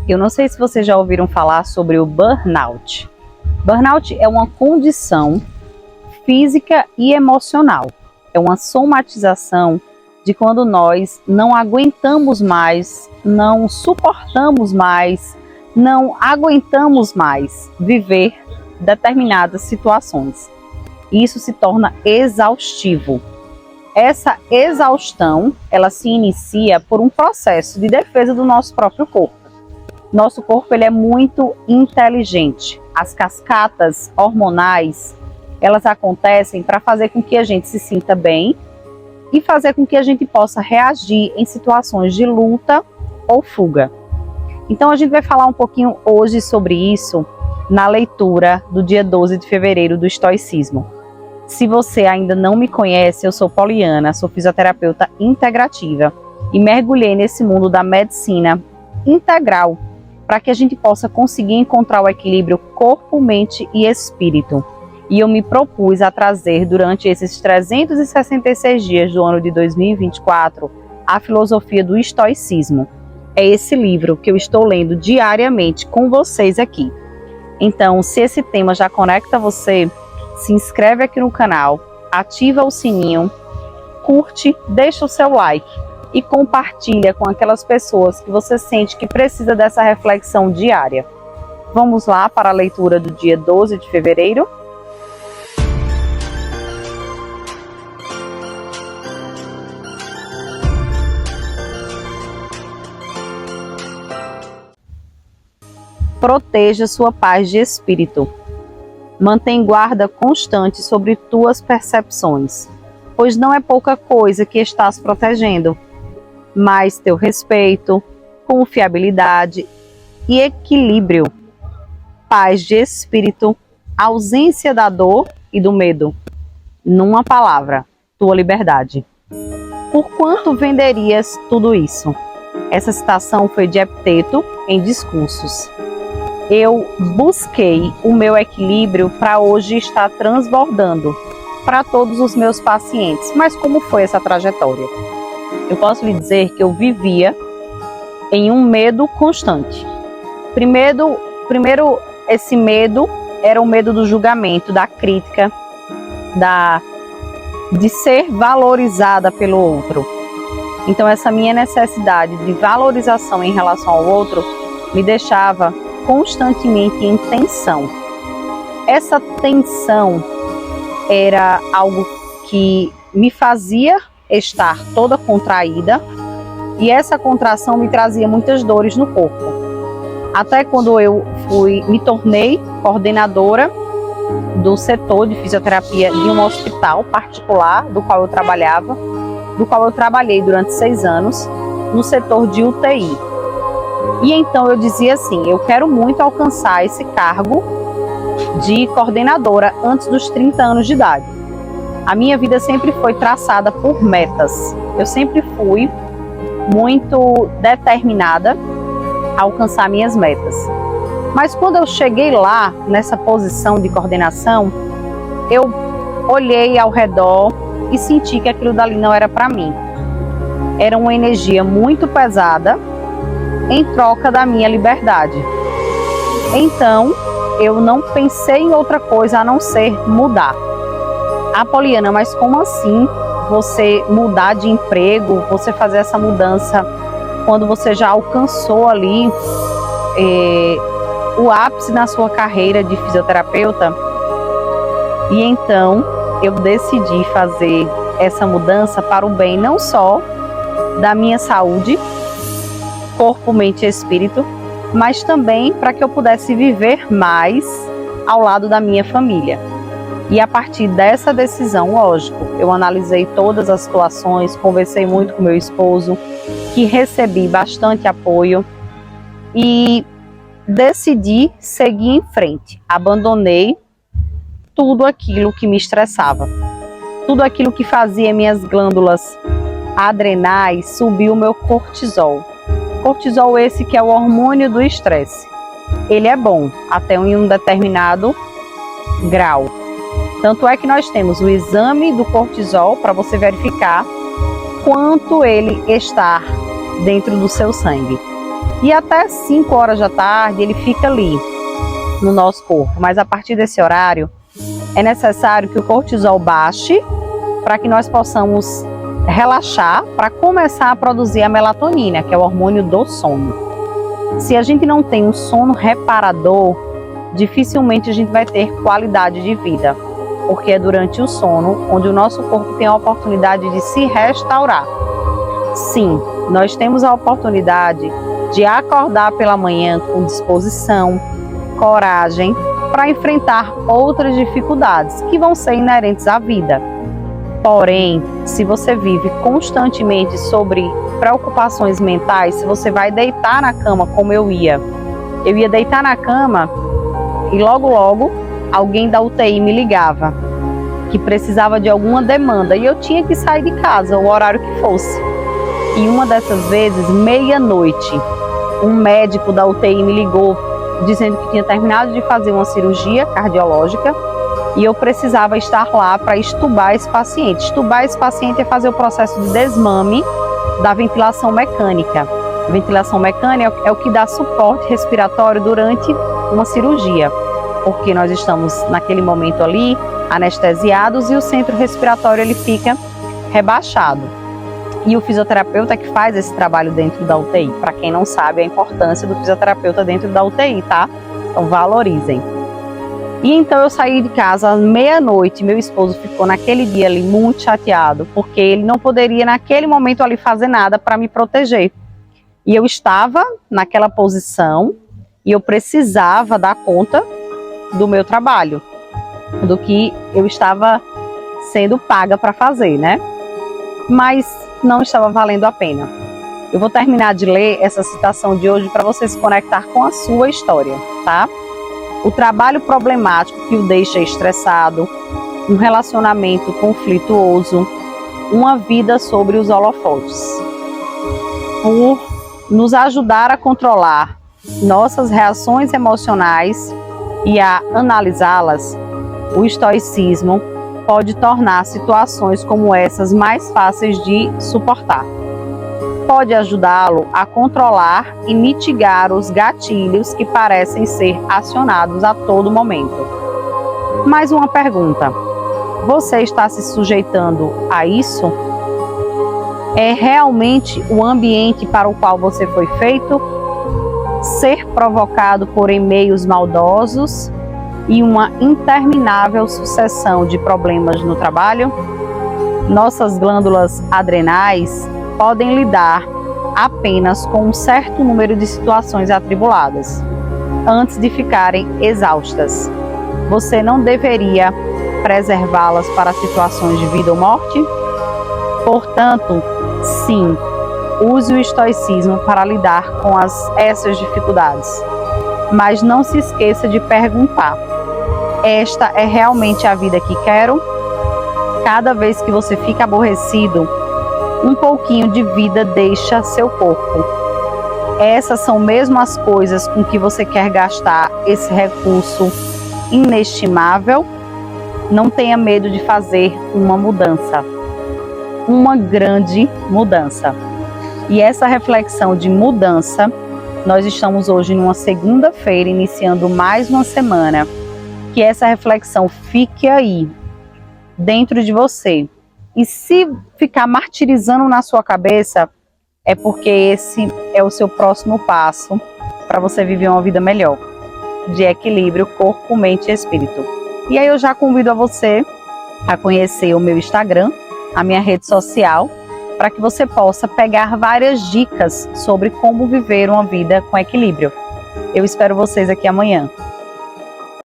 Eu não sei se vocês já ouviram falar sobre o burnout. Burnout é uma condição física e emocional. É uma somatização de quando nós não aguentamos mais, não suportamos mais, não aguentamos mais viver determinadas situações. Isso se torna exaustivo. Essa exaustão, ela se inicia por um processo de defesa do nosso próprio corpo. Nosso corpo ele é muito inteligente. As cascatas hormonais, elas acontecem para fazer com que a gente se sinta bem e fazer com que a gente possa reagir em situações de luta ou fuga. Então a gente vai falar um pouquinho hoje sobre isso na leitura do dia 12 de fevereiro do estoicismo. Se você ainda não me conhece, eu sou Poliana, sou fisioterapeuta integrativa e mergulhei nesse mundo da medicina integral para que a gente possa conseguir encontrar o equilíbrio corpo, mente e espírito. E eu me propus a trazer durante esses 366 dias do ano de 2024 a filosofia do estoicismo. É esse livro que eu estou lendo diariamente com vocês aqui. Então, se esse tema já conecta você, se inscreve aqui no canal, ativa o sininho, curte, deixa o seu like e compartilha com aquelas pessoas que você sente que precisa dessa reflexão diária. Vamos lá para a leitura do dia 12 de fevereiro? Proteja sua paz de espírito. Mantém guarda constante sobre tuas percepções, pois não é pouca coisa que estás protegendo, mas teu respeito, confiabilidade e equilíbrio, paz de espírito, ausência da dor e do medo. Numa palavra, tua liberdade. Por quanto venderias tudo isso? Essa citação foi de Epiteto em Discursos. Eu busquei o meu equilíbrio para hoje estar transbordando para todos os meus pacientes. Mas como foi essa trajetória? Eu posso lhe dizer que eu vivia em um medo constante. Primeiro esse medo era o medo do julgamento, da crítica, de ser valorizada pelo outro. Então essa minha necessidade de valorização em relação ao outro me deixava constantemente em tensão. Essa tensão era algo que me fazia estar toda contraída e essa contração me trazia muitas dores no corpo. Até quando eu me tornei coordenadora do setor de fisioterapia de um hospital particular do qual eu trabalhei durante 6 anos no setor de UTI. E então eu dizia assim, eu quero muito alcançar esse cargo de coordenadora antes dos 30 anos de idade. A minha vida sempre foi traçada por metas. Eu sempre fui muito determinada a alcançar minhas metas. Mas quando eu cheguei lá, nessa posição de coordenação, eu olhei ao redor e senti que aquilo dali não era para mim. Era uma energia muito pesada em troca da minha liberdade. Então, eu não pensei em outra coisa a não ser mudar. Poliana, mas como assim você mudar de emprego, você fazer essa mudança quando você já alcançou ali o ápice na sua carreira de fisioterapeuta? E então, eu decidi fazer essa mudança para o bem não só da minha saúde, corpo, mente e espírito, mas também para que eu pudesse viver mais ao lado da minha família. E a partir dessa decisão, lógico, eu analisei todas as situações, conversei muito com meu esposo, que recebi bastante apoio e decidi seguir em frente. Abandonei tudo aquilo que me estressava, tudo aquilo que fazia minhas glândulas adrenais subir o meu cortisol. Cortisol esse que é o hormônio do estresse. Ele é bom até em um determinado grau. Tanto é que nós temos o exame do cortisol para você verificar quanto ele está dentro do seu sangue. E até 5 horas da tarde ele fica ali no nosso corpo. Mas a partir desse horário é necessário que o cortisol baixe para que nós possamos relaxar para começar a produzir a melatonina, que é o hormônio do sono. Se a gente não tem um sono reparador, dificilmente a gente vai ter qualidade de vida, porque é durante o sono onde o nosso corpo tem a oportunidade de se restaurar. Sim, nós temos a oportunidade de acordar pela manhã com disposição, coragem, para enfrentar outras dificuldades que vão ser inerentes à vida. Porém, se você vive constantemente sobre preocupações mentais, se você vai deitar na cama como eu ia deitar na cama e logo alguém da UTI me ligava que precisava de alguma demanda e eu tinha que sair de casa, o horário que fosse. E uma dessas vezes, meia-noite, um médico da UTI me ligou dizendo que tinha terminado de fazer uma cirurgia cardiológica e eu precisava estar lá para extubar esse paciente. Extubar esse paciente é fazer o processo de desmame da ventilação mecânica. A ventilação mecânica é o que dá suporte respiratório durante uma cirurgia, porque nós estamos naquele momento ali anestesiados e o centro respiratório ele fica rebaixado. E o fisioterapeuta que faz esse trabalho dentro da UTI. Para quem não sabe a importância do fisioterapeuta dentro da UTI, tá? Então valorizem. E então eu saí de casa às meia-noite, meu esposo ficou naquele dia ali muito chateado, porque ele não poderia naquele momento ali fazer nada para me proteger. E eu estava naquela posição e eu precisava dar conta do meu trabalho, do que eu estava sendo paga para fazer, né? Mas não estava valendo a pena. Eu vou terminar de ler essa citação de hoje para você se conectar com a sua história, tá? O trabalho problemático que o deixa estressado, um relacionamento conflituoso, uma vida sobre os holofotes. Por nos ajudar a controlar nossas reações emocionais e a analisá-las, o estoicismo pode tornar situações como essas mais fáceis de suportar. Pode ajudá-lo a controlar e mitigar os gatilhos que parecem ser acionados a todo momento. Mais uma pergunta: você está se sujeitando a isso? É realmente o ambiente para o qual você foi feito? Ser provocado por e-mails maldosos e uma interminável sucessão de problemas no trabalho? Nossas glândulas adrenais podem lidar apenas com um certo número de situações atribuladas, antes de ficarem exaustas. Você não deveria preservá-las para situações de vida ou morte? Portanto, sim, use o estoicismo para lidar com essas dificuldades. Mas não se esqueça de perguntar: esta é realmente a vida que quero? Cada vez que você fica aborrecido, um pouquinho de vida deixa seu corpo. Essas são mesmo as coisas com que você quer gastar esse recurso inestimável? Não tenha medo de fazer uma mudança, uma grande mudança. E essa reflexão de mudança, nós estamos hoje numa segunda-feira, iniciando mais uma semana. Que essa reflexão fique aí, dentro de você. E se ficar martirizando na sua cabeça, é porque esse é o seu próximo passo para você viver uma vida melhor, de equilíbrio corpo, mente e espírito. E aí eu já convido a você a conhecer o meu Instagram, a minha rede social, para que você possa pegar várias dicas sobre como viver uma vida com equilíbrio. Eu espero vocês aqui amanhã.